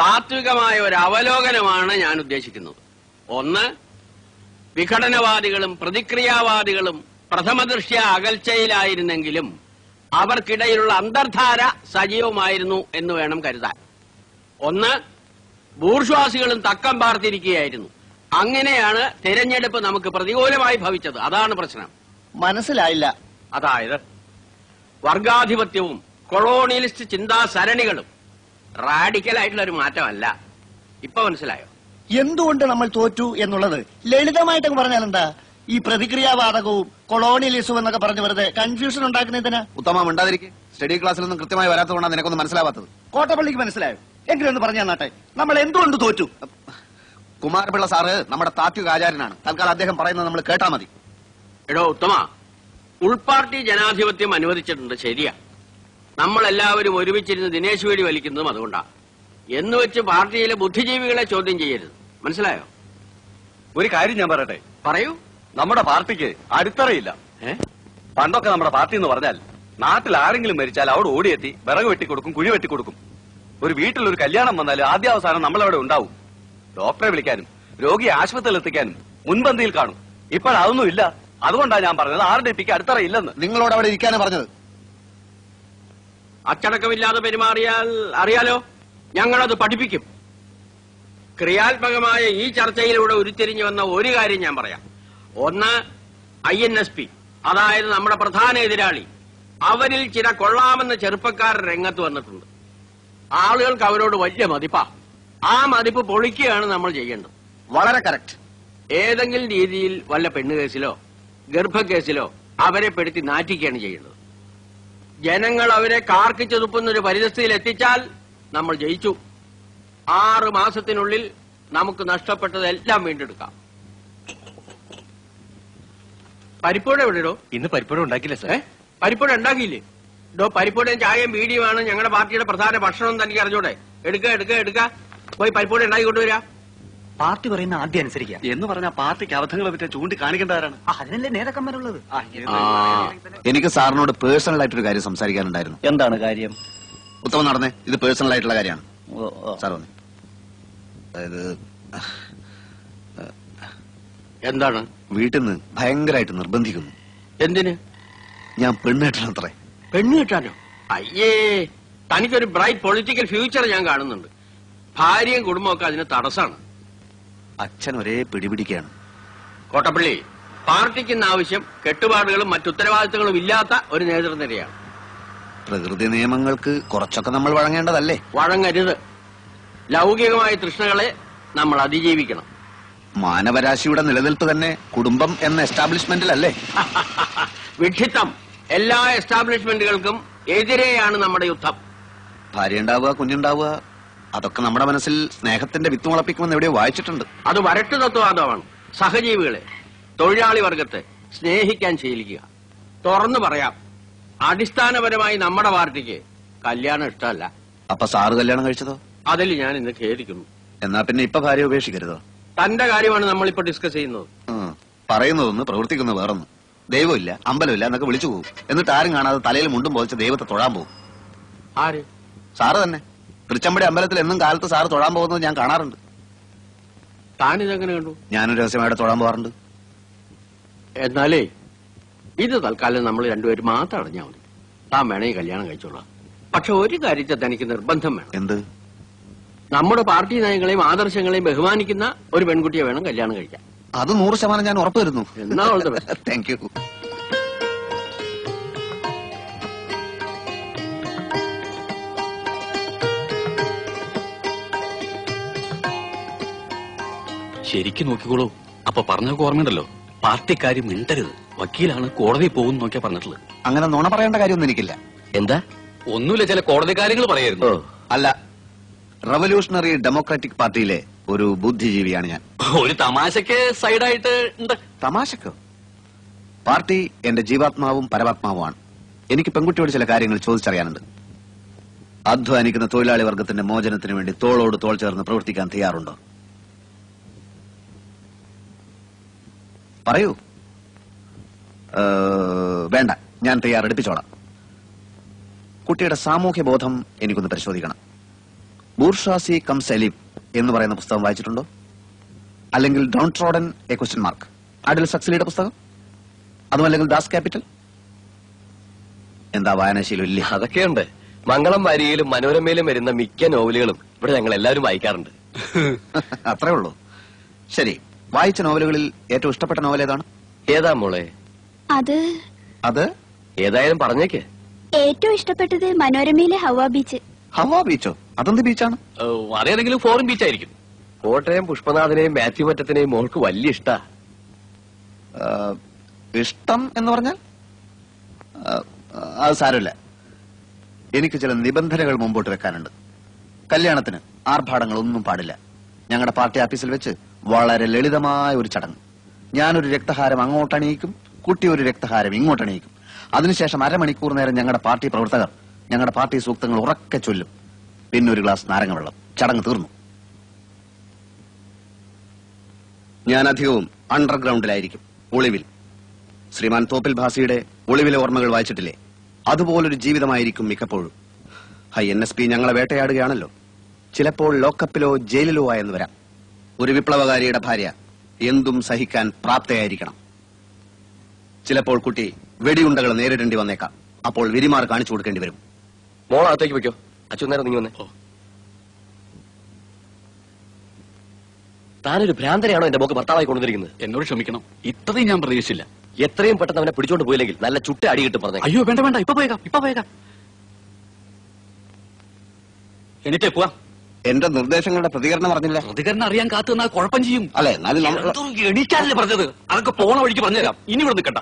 താത്വികമായ ഒരു അവലോകനമാണ് ഞാൻ ഉദ്ദേശിക്കുന്നത്. ഒന്ന്, വിഘടനവാദികളും പ്രതിക്രിയാവാദികളും പ്രഥമദൃഷ്ട്യാ അകൽച്ചയിലായിരുന്നെങ്കിലും അവർക്കിടയിലുള്ള അന്തർധാര സജീവമായിരുന്നു എന്ന് വേണം കരുതാൻ. ഒന്ന്, ബൂർഷ്വാസികളും തക്കം പാർത്തിരിക്കുകയായിരുന്നു. അങ്ങനെയാണ് തെരഞ്ഞെടുപ്പ് നമുക്ക് പ്രതികൂലമായി ഭവിച്ചത്. അതാണ് പ്രശ്നം. മനസ്സിലായില്ല. അതായത് വർഗാധിപത്യവും കൊളോണിയലിസ്റ്റ് ചിന്താസരണികളും റാഡിക്കലായിട്ടുള്ള ഒരു മാറ്റമല്ല. ഇപ്പൊ മനസ്സിലായോ എന്തുകൊണ്ട് നമ്മൾ തോറ്റു എന്നുള്ളത്? ലളിതമായിട്ടൊക്കെ പറഞ്ഞാൽ എന്താ? ഈ പ്രതിക്രിയാവാദകവും കൊളോണിയലിസവും എന്നൊക്കെ പറഞ്ഞ് വെറുതെ കൺഫ്യൂഷൻ ഉണ്ടാക്കുന്നതിനാ. ഉത്തമം ഉണ്ടാതിരിക്കും. സ്റ്റഡി ക്ലാസ്സിലൊന്നും കൃത്യമായി വരാത്തതുകൊണ്ടാണ് നിനക്കൊന്നും മനസ്സിലാവാത്തത്. കോട്ടപ്പള്ളിക്ക് മനസ്സിലായോ? എങ്കിലും ഒന്ന് പറഞ്ഞു തന്നാട്ടെ, നമ്മൾ എന്തുകൊണ്ട് തോറ്റു? കുമാരപിള്ള സാറ് നമ്മുടെ താത്വിക ആചാര്യനാണ്. തൽക്കാലം അദ്ദേഹം പറയുന്നത് നമ്മൾ കേട്ടാ മതി. എടോ ഉത്തമ, ഉൾപാർട്ടി ജനാധിപത്യം അനുവദിച്ചിട്ടുണ്ട്, ശരിയാ. നമ്മളെല്ലാവരും ഒരുമിച്ചിരുന്ന് ദിനേശ് വേടി വലിക്കുന്നതും അതുകൊണ്ടാണ്. എന്നുവെച്ച് പാർട്ടിയിലെ ബുദ്ധിജീവികളെ ചോദ്യം ചെയ്യരുത്. മനസ്സിലായോ? ഒരു കാര്യം ഞാൻ പറയട്ടെ. പറയൂ. നമ്മുടെ പാർട്ടിക്ക് അടിത്തറയില്ല. പണ്ടൊക്കെ നമ്മുടെ പാർട്ടി എന്ന് പറഞ്ഞാൽ നാട്ടിൽ ആരെങ്കിലും മരിച്ചാൽ അവിടെ ഓടിയെത്തി വിറക് വെട്ടിക്കൊടുക്കും, കുഴി വെട്ടിക്കൊടുക്കും. ഒരു വീട്ടിൽ ഒരു കല്യാണം വന്നാൽ ആദ്യാവസാനം നമ്മളവിടെ ഉണ്ടാവും. ഡോക്ടറെ വിളിക്കാനും രോഗിയെ ആശുപത്രിയിൽ എത്തിക്കാനും മുൻപന്തിയിൽ കാണും. ഇപ്പോഴതൊന്നും ഇല്ല. അതുകൊണ്ടാണ് ഞാൻ പറഞ്ഞത് RDPക്ക് അടിത്തറ ഇല്ലെന്ന്. നിങ്ങളോട് അവിടെ ഇരിക്കാനാണ് പറഞ്ഞത്. അച്ചടക്കമില്ലാതെ പെരുമാറിയാൽ അറിയാലോ, ഞങ്ങളത് പഠിപ്പിക്കും. ക്രിയാത്മകമായ ഈ ചർച്ചയിലൂടെ ഉരുത്തിരിഞ്ഞു വന്ന ഒരു കാര്യം ഞാൻ പറയാം. ഒന്ന്, INSP, അതായത് നമ്മുടെ പ്രധാന എതിരാളി. അവരിൽ ചില കൊള്ളാമെന്ന ചെറുപ്പക്കാർ രംഗത്ത് വന്നിട്ടുണ്ട്. ആളുകൾക്ക് അവരോട് വലിയ മതിപ്പാ. ആ മതിപ്പ് പൊളിക്കുകയാണ് നമ്മൾ ചെയ്യേണ്ടത്. വളരെ കറക്റ്റ്. ഏതെങ്കിലും രീതിയിൽ വല്ല പെണ്ണുകേസിലോ ഗർഭക്കേസിലോ അവരെ പെടുത്തി നാറ്റിക്കുകയാണ് ചെയ്യേണ്ടത്. ജനങ്ങൾ അവരെ കാർക്കിച്ചു തുപ്പുന്നൊരു പരിതസ്ഥിതിയിൽ എത്തിച്ചാൽ നമ്മൾ ജയിച്ചു. 6 മാസത്തിനുള്ളിൽ നമുക്ക് നഷ്ടപ്പെട്ടതെല്ലാം വീണ്ടെടുക്കാം. പരിപ്പൂട എവിടെയോ? ഇന്ന് പരിപ്പുഴ ഉണ്ടാക്കില്ല സാർ. പരിപ്പൂട ഉണ്ടാക്കിയില്ലേ? പരിപ്പൂടയും ചായയും ബീഡിയുമാണ് ഞങ്ങളുടെ പാർട്ടിയുടെ പ്രധാന ഭക്ഷണം. തനിക്ക് അറിഞ്ഞൂടെ? എടുക്ക പോയി പരിപ്പൂട ഉണ്ടാക്കി കൊണ്ടുവരാ. പാർട്ടി പറയുന്ന ആദ്യം അനുസരിക്കുക എന്ന് പറഞ്ഞാൽ പാർട്ടിക്ക് അബദ്ധങ്ങളെ പറ്റി ചൂണ്ടിക്കാണിക്കേണ്ടവരാണ്. അതിനല്ലേ നേതാക്കന്മാരുള്ളത്. എനിക്ക് സാറിനോട് പേഴ്സണൽ ആയിട്ടൊരു കാര്യം സംസാരിക്കാനുണ്ടായിരുന്നു. എന്താണ് കാര്യം? ഉത്തമം നടന്നേ, ഇത് പേഴ്സണൽ ആയിട്ടുള്ള കാര്യമാണ്. സാർ വന്നേ. അതായത് എന്താണ്? വീട്ടിൽ നിന്ന് ഭയങ്കരമായിട്ട് നിർബന്ധിക്കുന്നു. എന്തിന്? ഞാൻ പെണ്ണെട്ടണത്രേ. പെണ്ണ് കിട്ടാനോ? അയ്യേ, തനിക്കൊരു ബ്രൈറ്റ് പൊളിറ്റിക്കൽ ഫ്യൂച്ചർ ഞാൻ കാണുന്നുണ്ട്. ഭാര്യയും കുടുംബമൊക്കെ അതിന് തടസ്സാണ്. അച്ഛൻ ഒരേ പിടിപിടിക്കുകയാണ്. കോട്ടപ്പള്ളി, പാർട്ടിക്കുന്ന ആവശ്യം കെട്ടുപാടുകളും മറ്റുത്തരവാദിത്തങ്ങളും ഇല്ലാത്ത ഒരു നേതൃനിരയാണ്. പ്രകൃതി നിയമങ്ങൾക്ക് കുറച്ചൊക്കെ നമ്മൾ വഴങ്ങേണ്ടതല്ലേ? വഴങ്ങരുത്. ലൗകികമായ തൃഷ്ണകളെ നമ്മൾ അതിജീവിക്കണം. മാനവരാശിയുടെ നിലനിൽപ്പ് തന്നെ കുടുംബം എന്ന എസ്റ്റാബ്ലിഷ്മെന്റിലല്ലേ? വിഡ്ഢിത്തം. എല്ലാ എസ്റ്റാബ്ലിഷ്മെന്റുകൾക്കും എതിരെയാണ് നമ്മുടെ യുദ്ധം. ഭാര്യ ഉണ്ടാവുക, കുഞ്ഞുണ്ടാവുക, അതൊക്കെ നമ്മുടെ മനസ്സിൽ സ്നേഹത്തിന്റെ വിത്ത് മുളപ്പിക്കുമെന്ന് എവിടെയോ വായിച്ചിട്ടുണ്ട്. അത് വരട്ടു തത്വവാദമാണ്. സഹജീവികളെ, തൊഴിലാളി വർഗത്തെ സ്നേഹിക്കാൻ ശീലിക്കുക. തുറന്നു പറയാം, അടിസ്ഥാനപരമായി നമ്മുടെ പാർട്ടിക്ക് കല്യാണം ഇഷ്ടമല്ല. അപ്പൊ സാറ് കല്യാണം കഴിച്ചതോ? അതിൽ ഞാൻ ഇന്ന് ഖേദിക്കുന്നു. എന്നാ പിന്നെ ഇപ്പൊ ഭാര്യ ഉപേക്ഷിക്കരുതോ? തന്റെ കാര്യമാണ് നമ്മളിപ്പോ ഡിസ്കസ് ചെയ്യുന്നത്. പറയുന്നതൊന്ന് പ്രവർത്തിക്കുന്നത് വേറൊന്ന്. ദൈവമില്ല, അമ്പലമില്ല എന്നൊക്കെ വിളിച്ചു പോകും. എന്നിട്ട് ആരും കാണാതെ തലയിൽ മുണ്ടും പോലിച്ച് ദൈവത്തെ തൊഴാൻ പോകും. ആര്? സാറ് തന്നെ. തൃച്ചമ്പടി അമ്പലത്തിൽ എന്നും കാലത്ത് സാറ് തൊഴാൻ പോകുന്നത് ഞാൻ കാണാറുണ്ട്. താനിതെങ്ങനെ കണ്ടു? ഞാനൊരു രഹസ്യമായിട്ട് തൊഴാൻ പോകാറുണ്ട്. എന്നാലേ ഇത് തൽക്കാലം നമ്മൾ രണ്ടുപേരും മാത്രം അറിഞ്ഞാൽ മതി. താൻ വേണമെങ്കിൽ കല്യാണം കഴിച്ചോളാം. പക്ഷെ ഒരു കാര്യത്തെ തനിക്ക് നിർബന്ധം വേണം. എന്ത്? നമ്മുടെ പാർട്ടി നയങ്ങളെയും ആദർശങ്ങളെയും ബഹുമാനിക്കുന്ന ഒരു പെൺകുട്ടിയെ വേണം കല്യാണം കഴിക്കാൻ. അത് 100% ഞാൻ ഉറപ്പ് വരുന്നു. എന്നാ all the best. Thank you. ശരിക്കും നോക്കിക്കോളൂ. അപ്പൊ പറഞ്ഞൊക്കെ ഓർമ്മയുണ്ടല്ലോ, പാർട്ടിക്കാര് മിണ്ടരുത്, വക്കീലാണ് കോടതി പോകും നോക്കിയാ പറഞ്ഞിട്ടുള്ളത്. അങ്ങനെ നുണ പറയേണ്ട കാര്യമൊന്നും എനിക്കില്ല. എന്താ? ഒന്നുമില്ല, ചില കോടതി കാര്യങ്ങൾ പറയായിരുന്നു. അല്ല, റവല്യൂഷണറി ഡെമോക്രാറ്റിക് പാർട്ടിയിലെ ഒരു ബുദ്ധിജീവിയാണ് ഞാൻ. ഒരു തമാശക്ക് സൈഡായിട്ട് ഉണ്ട്. തമാശക്കോ? പാർട്ടി എന്റെ ജീവാത്മാവും പരമാത്മാവുമാണ്. എനിക്ക് പെൺകുട്ടിയോട് ചില കാര്യങ്ങൾ ചോദിച്ചറിയാനുണ്ട്. അധ്വാനിക്കുന്ന തൊഴിലാളി വർഗത്തിന്റെ മോചനത്തിന് വേണ്ടി തോളോട് തോൾ ചേർന്ന് പ്രവർത്തിക്കാൻ തയ്യാറുണ്ടോ? പറയൂ. വേണ്ട, ഞാൻ തയ്യാറെടുപ്പിച്ചോളാം. കുട്ടിയുടെ സാമൂഹ്യ ബോധം എനിക്കൊന്ന് പരിശോധിക്കണം. ബൂർഷാസി കം സലീം എന്ന് പറയുന്ന പുസ്തകം വായിച്ചിട്ടുണ്ടോ? അല്ലെങ്കിൽ down trodden a question mark, അഡിൽ സക്സലിയുടെ പുസ്തകം? അതുമല്ലെങ്കിൽ ദാസ് ക്യാപിറ്റൽ? എന്താ വായനാശീലം ഇല്ലേ? അതൊക്കെയുണ്ട്. മംഗളം വാരികയിലും മനോരമയിലും വരുന്ന മിക്ക നോവലുകളും ഇവിടെ ഞങ്ങൾ എല്ലാവരും വായിക്കാറുണ്ട്. അത്രേ ഉള്ളൂ. ശരി, വായിച്ച നോവലുകളിൽ ഏറ്റവും ഇഷ്ടപ്പെട്ട നോവൽ ഏതാണ്? ഏതാ മോളെ? അത് ഏതായാലും പറഞ്ഞേക്ക്. ഏറ്റവും ഇഷ്ടപ്പെട്ടത് മനോരമയിലെ ഹവ ബീച്ച്. ഹവാ ബീച്ചോ? അതെന്ത് ബീച്ചാണ്? അതേതെങ്കിലും ഫോറിൻ ബീച്ച് ആയിരിക്കും. കോട്ടയം പുഷ്പനാഥനെയും മാത്യു മറ്റത്തിനെയും മോൾക്ക് വലിയ ഇഷ്ടാ. ഇഷ്ടം എന്ന് പറഞ്ഞാൽ അത് സാരമില്ല. എനിക്ക് ചില നിബന്ധനകൾ മുമ്പോട്ട് വെക്കാനുണ്ട്. കല്യാണത്തിന് ആർഭാടങ്ങളൊന്നും പാടില്ല. ഞങ്ങളുടെ പാർട്ടി ഓഫീസിൽ വെച്ച് വളരെ ലളിതമായ ഒരു ചടങ്ങ്. ഞാനൊരു രക്തഹാരം അങ്ങോട്ടണിയിക്കും, കുട്ടി ഒരു രക്തഹാരം ഇങ്ങോട്ടണിയിക്കും. അതിനുശേഷം അരമണിക്കൂർ നേരം ഞങ്ങളുടെ പാർട്ടി പ്രവർത്തകർ ഞങ്ങളുടെ പാർട്ടി സൂക്തങ്ങൾ ഉറക്കെ ചൊല്ലും. പിന്നെ ഒരു ഗ്ലാസ് നാരങ്ങ വെള്ളം. ചടങ്ങ് തീർന്നു. ഞാൻ അധികവും അണ്ടർഗ്രൗണ്ടിലായിരിക്കും, ഒളിവിൽ. ശ്രീമാൻ തോപ്പിൽ ഭാസിയുടെ ഒളിവിലെ ഓർമ്മകൾ വായിച്ചിട്ടില്ലേ? അതുപോലൊരു ജീവിതമായിരിക്കും മിക്കപ്പോഴും. NSP ഞങ്ങളെ വേട്ടയാടുകയാണല്ലോ. ചിലപ്പോൾ ലോക്കപ്പിലോ ജയിലിലോ ആയെന്ന് വരാം. ഒരു വിപ്ലവകാരിയുടെ ഭാര്യ എന്തും സഹിക്കാൻ പ്രാപ്തയായിരിക്കണം. ചിലപ്പോൾ കുട്ടി വെടിയുണ്ടകൾ നേരിടേണ്ടി വന്നേക്കാം. അപ്പോൾ വിരിമാർ കാണിച്ചു കൊടുക്കേണ്ടി വരും. മോളകത്തേക്ക് വെക്കോ. അച്ഛൻ നേരം നീ വന്നേ. താനൊരു ഭ്രാന്തനെയാണോ എന്റെ മോക്ക് ഭർത്താവായി കൊണ്ടുവന്നിരിക്കുന്നത്? എന്നോട് ക്ഷമിക്കണം, ഇത്രയും ഞാൻ പ്രതീക്ഷിച്ചില്ല. എത്രയും പെട്ടെന്ന് അവനെ പിടിച്ചോണ്ട് പോയില്ലെങ്കിൽ നല്ല ചുട്ട അടി കിട്ടും. പറഞ്ഞേ. അയ്യോ വേണ്ട വേണ്ട, ഇപ്പൊ പോയേക്കാം. എന്നിട്ടേ പോവാ. എന്റെ നിർദ്ദേശങ്ങളുടെ പ്രതികരണം പറഞ്ഞില്ല. പ്രതികരണം അറിയാൻ കാത്തു നിന്നാൽ കുഴപ്പം ചെയ്യും. അല്ലെ, എന്നാലും എണീക്കാനല്ലേ പറഞ്ഞത്? അതൊക്കെ പോണ വഴിക്ക് പറഞ്ഞുതരാം. ഇനി ഇവിടെ നിൽക്കണ്ട.